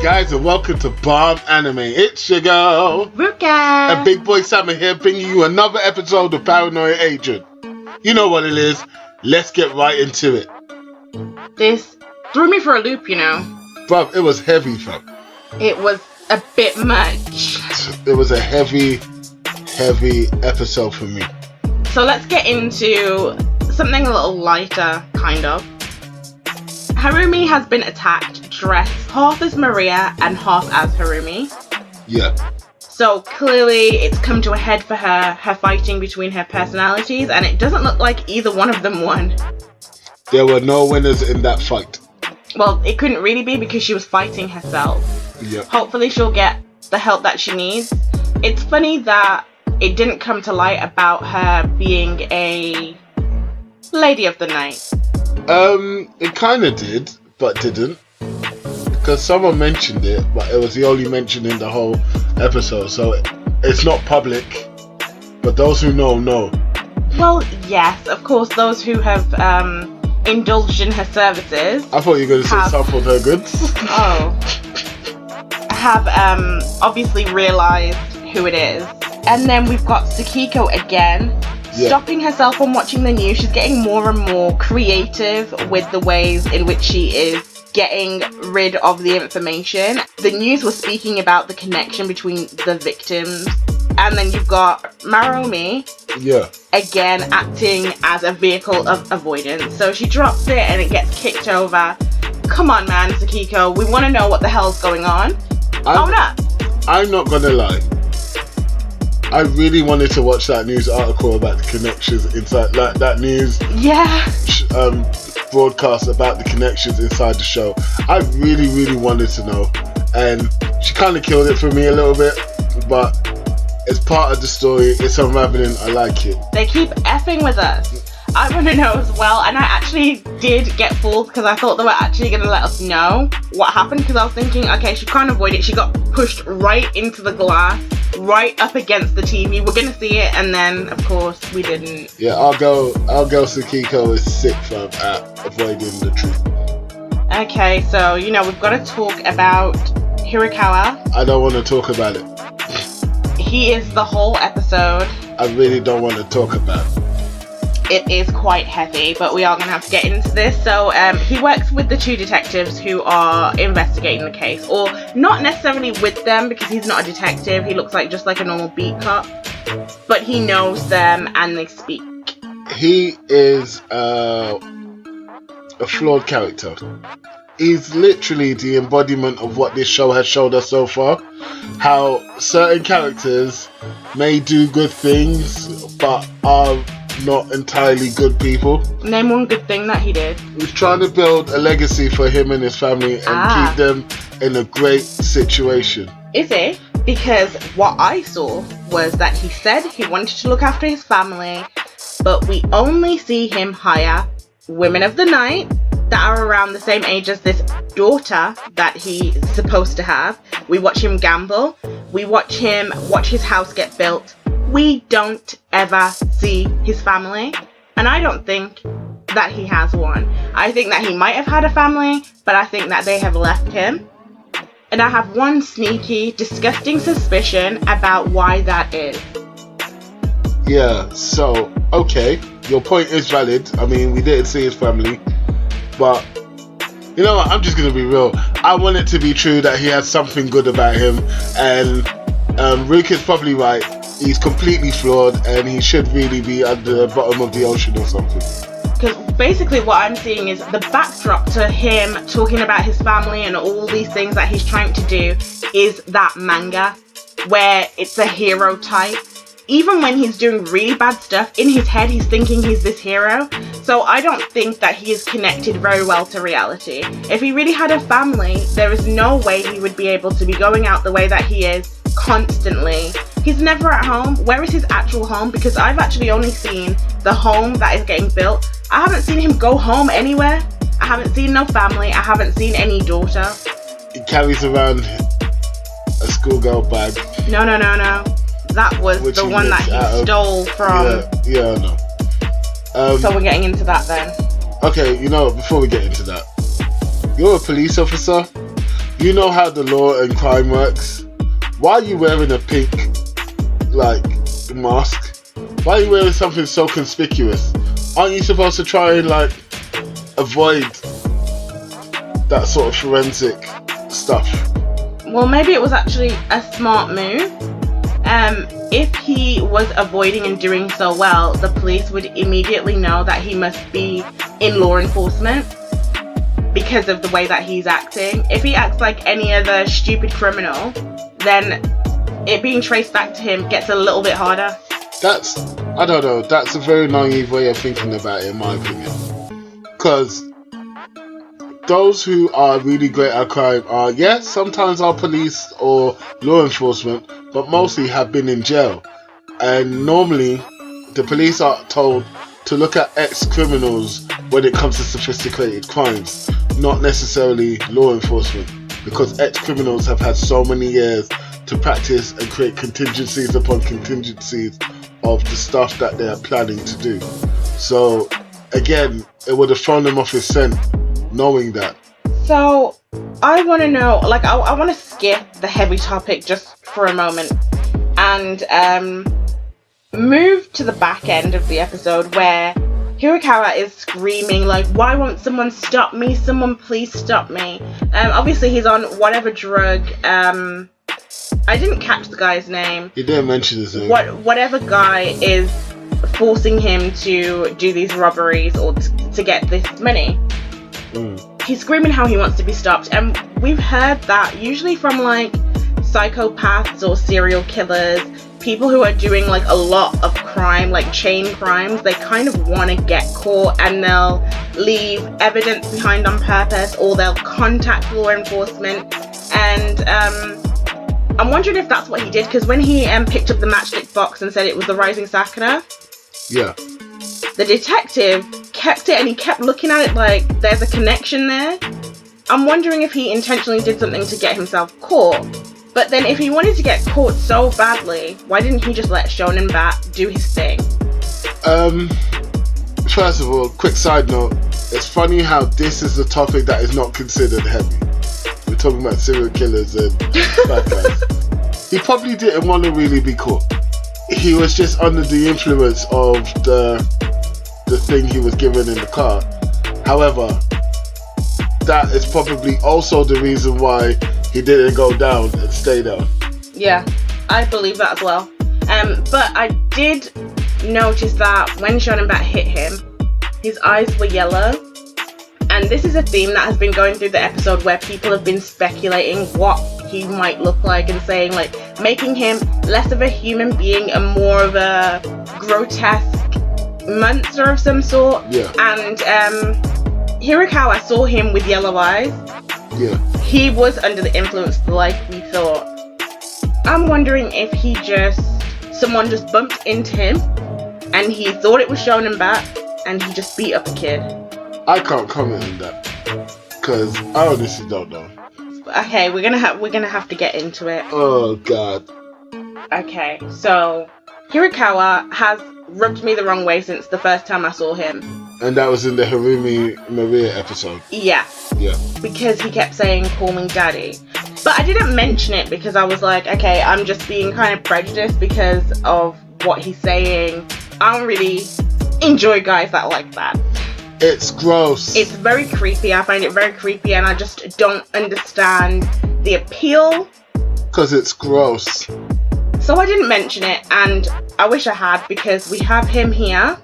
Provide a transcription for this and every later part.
guys, and welcome to Bomb Anime. It's Shogo Ruka and Big Boy Simon here, bringing you another episode of Paranoia Agent. You know what it is. Let's get right into it. This threw me for a loop, you know. Bruv, it was heavy, fam. It was a bit much. It was a heavy episode for me. So let's get into something a little lighter, kind of. Harumi has been attacked, dressed half as Maria and half as Harumi. Yeah. So clearly it's come to a head for her fighting between her personalities, and it doesn't look like either one of them won. There were no winners in that fight. Well, it couldn't really be because she was fighting herself. Yep. Hopefully she'll get the help that she needs. It's funny that it didn't come to light about her being a lady of the night. It kind of did, but didn't. Because someone mentioned it, but it was the only mention in the whole episode, so it's not public. But those who know, know. Well, yes, of course, those who have indulged in her services. I thought you were going to say sampled her goods. Oh. Have obviously realised who it is. And then we've got Tsukiko again. Yeah. Stopping herself from watching the news. She's getting more and more creative with the ways in which she is getting rid of the information. The news was speaking about the connection between the victims. And then you've got Marumi, yeah, again acting as a vehicle of avoidance. So she drops it and it gets kicked over. Come on, man, Tsukiko. We want to know what the hell's going on. Own up. I'm not going to lie. I really wanted to watch that news article about the connections inside, like that news broadcast about the connections inside the show. I really wanted to know, and she kind of killed it for me a little bit, but it's part of the story. It's unraveling. I like it. They keep effing with us. I want to know as well, and I actually did get fooled because I thought they were actually going to let us know what happened, because I was thinking, okay, she can't avoid it. She got pushed right into the glass, right up against the TV. We're going to see it, and then, of course, we didn't. Yeah, our girl Tsukiko is sick from at avoiding the truth. Okay, so, you know, we've got to talk about Hirakawa. I don't want to talk about it. He is the whole episode. I really don't want to talk about it. It is quite heavy, but we are going to have to get into this. So he works with the two detectives who are investigating the case, or not necessarily with them because he's not a detective. He looks like just like a normal beat cop, but he knows them and they speak. He is a flawed character. He's literally the embodiment of what this show has showed us so far. How certain characters may do good things, but are not entirely good people. Name one good thing that he did. He's trying to build a legacy for him and his family and keep them in a great situation. Is it? Because what I saw was that he said he wanted to look after his family, but we only see him hire women of the night that are around the same age as this daughter that he's supposed to have. We watch him gamble. We watch him watch his house get built. We don't ever see his family, and I don't think that he has one. I think that he might have had a family, but I think that they have left him. And I have one sneaky, disgusting suspicion about why that is. Yeah, so, okay, your point is valid. I mean, we didn't see his family, but you know what, I'm just going to be real. I want it to be true that he has something good about him, and Ruka is probably right. He's completely flawed and he should really be at the bottom of the ocean or something. Because basically what I'm seeing is the backdrop to him talking about his family and all these things that he's trying to do is that manga where it's a hero type. Even when he's doing really bad stuff, in his head he's thinking he's this hero. So I don't think that he is connected very well to reality. If he really had a family, there is no way he would be able to be going out the way that he is constantly. He's never at home. Where is his actual home? Because I've actually only seen the home that is getting built. I haven't seen him go home anywhere. I haven't seen no family. I haven't seen any daughter. He carries around a schoolgirl bag. No. That was the one that he stole from. Yeah, I know. So we're getting into that then. Okay, you know, before we get into that, you're a police officer. you know how the law and crime works. Why are you wearing a pink, like, mask? Why are you wearing something so conspicuous? Aren't you supposed to try and, like, avoid that sort of forensic stuff? Well, maybe it was actually a smart move. If he was avoiding and doing so well, the police would immediately know that he must be in law enforcement because of the way that he's acting. If he acts like any other stupid criminal, then it being traced back to him gets a little bit harder. I don't know, that's a very naive way of thinking about it, in my opinion. Because those who are really great at crime are, yes, sometimes are police or law enforcement, but mostly have been in jail. And normally, the police are told to look at ex-criminals when it comes to sophisticated crimes, not necessarily law enforcement, because ex-criminals have had so many years to practice and create contingencies upon contingencies of the stuff that they are planning to do. So, again, it would have thrown them off his scent, knowing that. So, I want to know, like, I want to skip the heavy topic just for a moment and move to the back end of the episode where Hirakawa is screaming, like, why won't someone stop me? Someone please stop me. Obviously, he's on whatever drug. I didn't catch the guy's name. You didn't mention his name. Whatever guy is forcing him to do these robberies or to get this money. He's screaming how he wants to be stopped, and we've heard that usually from like psychopaths or serial killers, people who are doing like a lot of crime, like chain crimes. They kind of want to get caught and they'll leave evidence behind on purpose, or they'll contact law enforcement. And I'm wondering if that's what he did, because when he picked up the matchstick box and said it was the Rising Sakura, yeah, the detective kept it and he kept looking at it like there's a connection there. I'm wondering if he intentionally did something to get himself caught. But then if he wanted to get caught so badly, why didn't he just let Shonen Bat do his thing? First of all, quick side note, it's funny how this is a topic that is not considered heavy. We're talking about serial killers and bad guys. He probably didn't want to really be caught. He was just under the influence of the thing he was given in the car. However, that is probably also the reason why he didn't go down and stay down. Yeah, I believe that as well. But I did notice that when Shonen Bat hit him, his eyes were yellow. And this is a theme that has been going through the episode where people have been speculating what he might look like and saying, like, making him less of a human being and more of a grotesque monster of some sort. Yeah. And Hirakawa saw him with yellow eyes. Yeah. He was under the influence like we thought. I'm wondering if someone just bumped into him and he thought it was Shonen Bat and he just beat up a kid. I can't comment on that because I honestly don't know. Okay, we're gonna have to get into it. Oh god. Okay, so Hirakawa has rubbed me the wrong way since the first time I saw him. And that was in the Harumi Maria episode. Yeah. Yeah. Because he kept saying, call me daddy. But I didn't mention it because I was like, okay, I'm just being kind of prejudiced because of what he's saying. I don't really enjoy guys that like that. It's gross. It's very creepy. I find it very creepy and I just don't understand the appeal. Because it's gross. So I didn't mention it, and I wish I had, because we have him here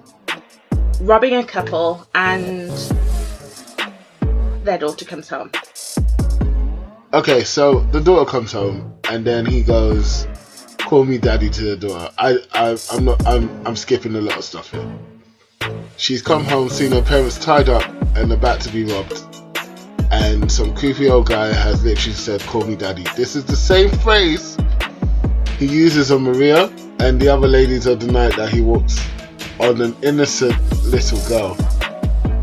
robbing a couple and their daughter comes home. Okay, so the daughter comes home and then he goes, call me daddy to the daughter. I'm skipping a lot of stuff here. She's come home, seen her parents tied up and about to be robbed. And some creepy old guy has literally said, call me daddy. This is the same phrase he uses on Maria and the other ladies of the night that he walks on an innocent little girl.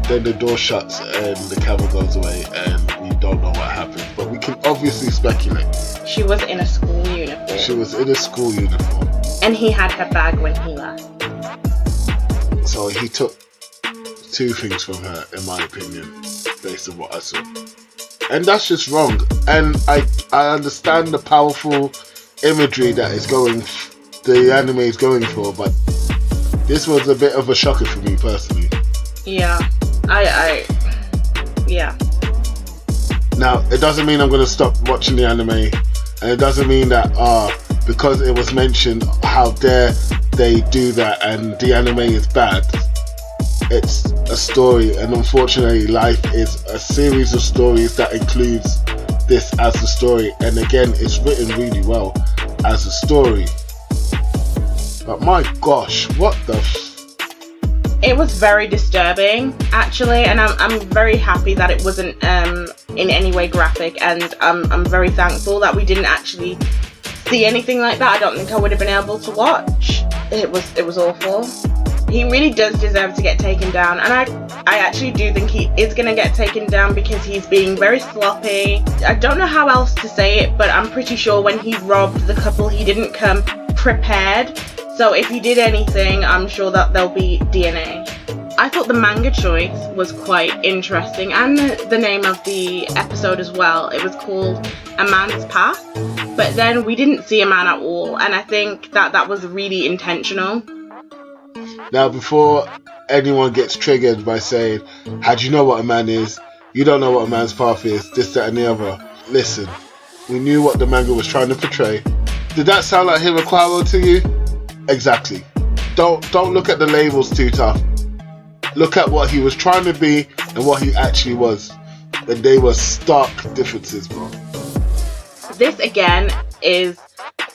Then the door shuts and the camera goes away and we don't know what happened. But we can obviously speculate. She was in a school uniform. She was in a school uniform. And he had her bag when he left. So he took two things from her, in my opinion, based on what I saw. and that's just wrong. And I understand the powerful imagery that the anime is going for, but this was a bit of a shocker for me personally. Yeah, yeah. Now, it doesn't mean I'm going to stop watching the anime, and it doesn't mean that because it was mentioned, how dare they do that, and the anime is bad. It's a story, and unfortunately life is a series of stories that includes this as a story, and again, it's written really well as a story. But my gosh, what the it was very disturbing, actually, and I'm very happy that it wasn't in any way graphic, and I'm very thankful that we didn't actually see anything like that. I don't think I would have been able to watch. It was awful. He really does deserve to get taken down, and I actually do think he is going to get taken down because he's being very sloppy. I don't know how else to say it, but I'm pretty sure when he robbed the couple, he didn't come prepared. So if he did anything, I'm sure that there'll be DNA. I thought the manga choice was quite interesting, and the name of the episode as well. It was called A Man's Path, but then we didn't see a man at all, and I think that was really intentional. Now, before anyone gets triggered by saying, how do you know what a man is? You don't know what a man's path is, this, that and the other. Listen, we knew what the manga was trying to portray. Did that sound like Hirokawa to you? Exactly. Don't look at the labels too tough. Look at what he was trying to be and what he actually was. And they were stark differences, bro. This again is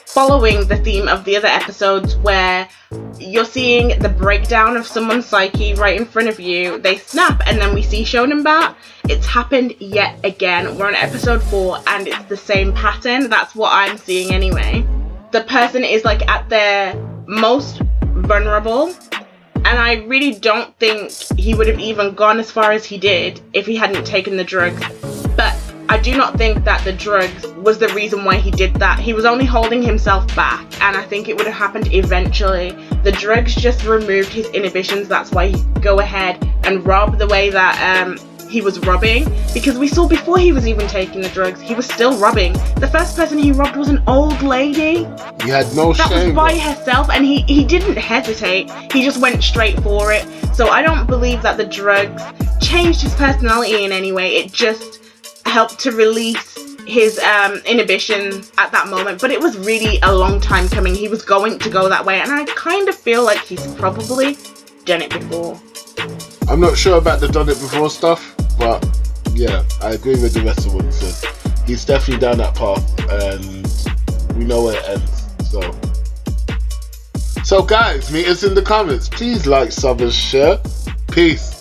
following the theme of the other episodes where you're seeing the breakdown of someone's psyche right in front of you. They snap and then we see Shonen Bat. It's happened yet again. We're on episode 4 and it's the same pattern. That's what I'm seeing anyway. The person is like at their most vulnerable, and I really don't think he would have even gone as far as he did if he hadn't taken the drugs. But I do not think that the drugs was the reason why he did that. He was only holding himself back, and I think it would have happened eventually. The drugs just removed his inhibitions. That's why he could go ahead and rob the way that he was robbing, because we saw before he was even taking the drugs, he was still robbing. The first person he robbed was an old lady. He had no shame. That was by herself, and he didn't hesitate. He just went straight for it. So I don't believe that the drugs changed his personality in any way. It just helped to release his inhibitions at that moment. But it was really a long time coming. He was going to go that way, and I kind of feel like he's probably done it before. I'm not sure about the done it before stuff, but yeah, I agree with the rest of what he said. He's definitely down that path, and we know where it ends. So guys, meet us in the comments. Please like, sub, and share. Peace.